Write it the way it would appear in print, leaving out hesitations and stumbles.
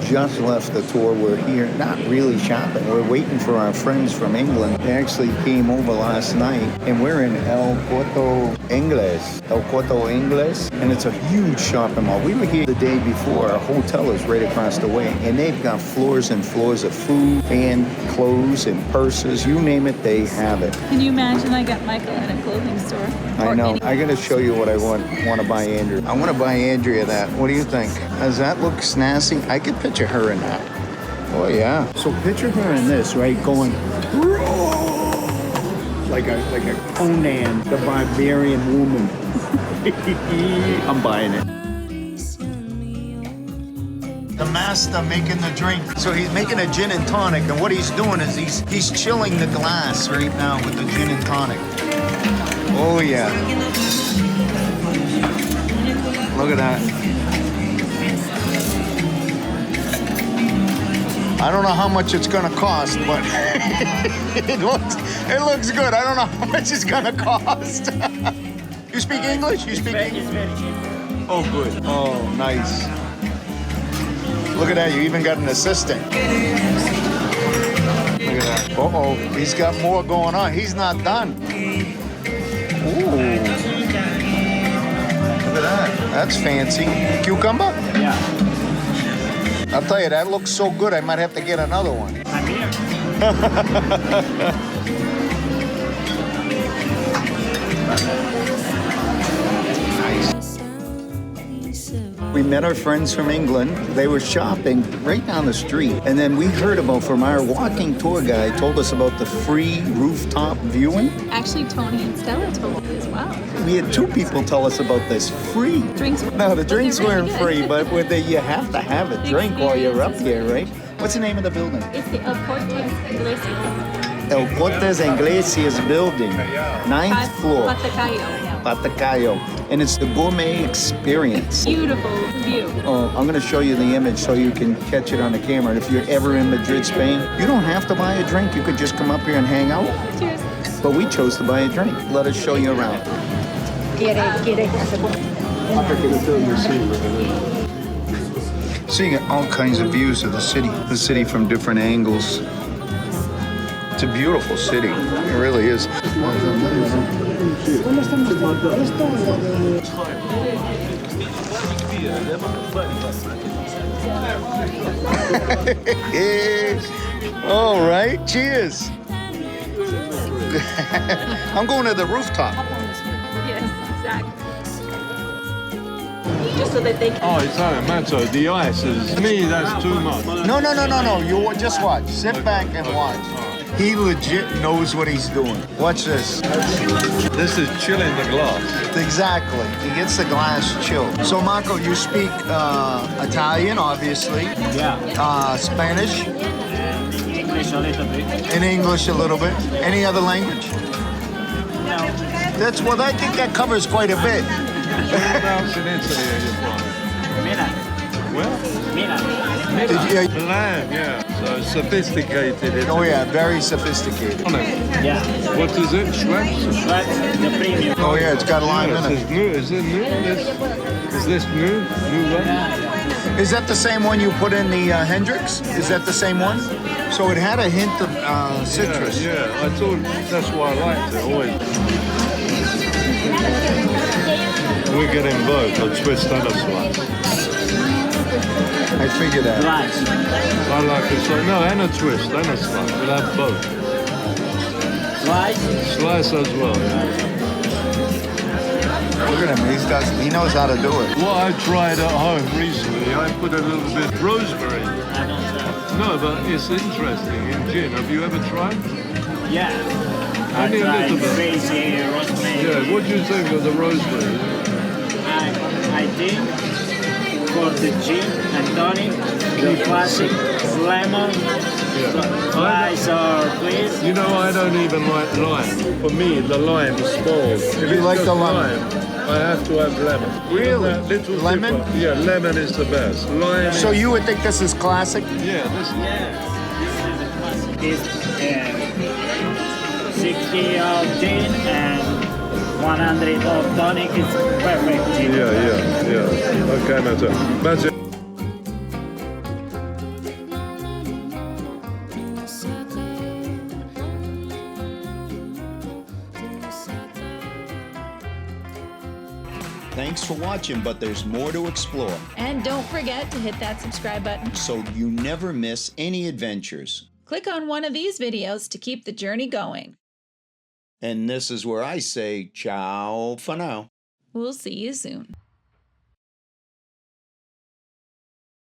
just left the tour. We're here, not really shopping. We're waiting for our friends from England. They actually came over last night, and we're in El Corte Inglés, and it's a huge shopping mall. We were here the day before. Our hotel is right across the way, and they've got floors and floors of food and clothes and purses. You name it, they have it. Can you imagine I got Michael in a clothing store? I know. I gotta show you what I want to buy Andrea. I want to buy Andrea that. What do you think? Does that look snazzy? I could picture her in that. Oh yeah. So picture her in this, right? Going like a Conan the Barbarian woman. I'm buying it. The master making the drink. So he's making a gin and tonic, and what he's doing is he's chilling the glass right now with the gin and tonic. Oh yeah. Look at that. I don't know how much it's gonna cost, but it looks good. I don't know how much it's gonna cost. You speak English? You speak English? Oh, good. Oh, nice. Look at that. You even got an assistant. Look at that. Uh-oh. He's got more going on. He's not done. Ooh. Look at that. That's fancy. Cucumber? Yeah. I'll tell you, that looks so good, I might have to get another one. I'm here. We met our friends from England. They were shopping right down the street. And then we heard about from our walking tour guide, told us about the free rooftop viewing. Actually, Tony and Stella told me as well. We had two people tell us about this free. Drinks. No, the drinks really weren't good. free, but you have to have a drink while you're up here, right? What's the name of the building? It's the Corte Inglés. El Corte Inglés building, 9th floor. Patacayo. And it's the gourmet experience. Beautiful view. Oh, I'm going to show you the image so you can catch it on the camera. And if you're ever in Madrid, Spain, you don't have to buy a drink. You could just come up here and hang out. Cheers. But we chose to buy a drink. Let us show you around. So you get all kinds of views of the city from different angles. It's a beautiful city. It really is. All right, cheers. I'm going to the rooftop. Yes, exactly. Just so that they can... Oh, it doesn't matter. The ice is... To me, that's too much. No. You just watch. Sit back and watch. He legit knows what he's doing. Watch this. This is chilling the glass. Exactly. He gets the glass chilled. So, Marco, you speak Italian, obviously. Yeah. Spanish. English a little bit. In English a little bit. Any other language? No. That's what I think that covers quite a bit. Whereabouts in Italy are you from? Milan. Where? Milan. Milan, yeah. So sophisticated. Italy. Oh, yeah, very sophisticated. Yeah. What is it? Schweppes? But the premium. Oh, yeah, it's got lime in it. Is it new? Is this new? New one? Is that the same one you put in the Hendrix? Is that the same one? So it had a hint of citrus. Yeah, I thought that's why I liked it always. We get in both, a twist and a slice. I figured that. Rice. I like it. No, and a twist and a slice. We'll have both. Rice. Slice as well, yeah. Look at him. He knows how to do it. What I tried at home recently, I put a little bit of rosemary. No, but it's interesting in gin. Have you ever tried? Yeah. Only a little bit. Crazy rosemary. Yeah, what do you think of the rosemary? I think for the gin and tonic, the classic lemon, rice or please. You know, I don't even like lime. For me, the lime spoils. If You like it's the just lime? I have to have lemon. Really? That little Lemon? dipper- Yeah, lemon is the best. Lime So is, you would think this is classic? yeah, this is... This is 60 of gin and 100 of tonic is perfect gin. Yeah. Okay, Matter. Thanks for watching, but there's more to explore. And don't forget to hit that subscribe button So you never miss any adventures. Click on one of these videos to keep the journey going. And this is where I say ciao for now. We'll see you soon.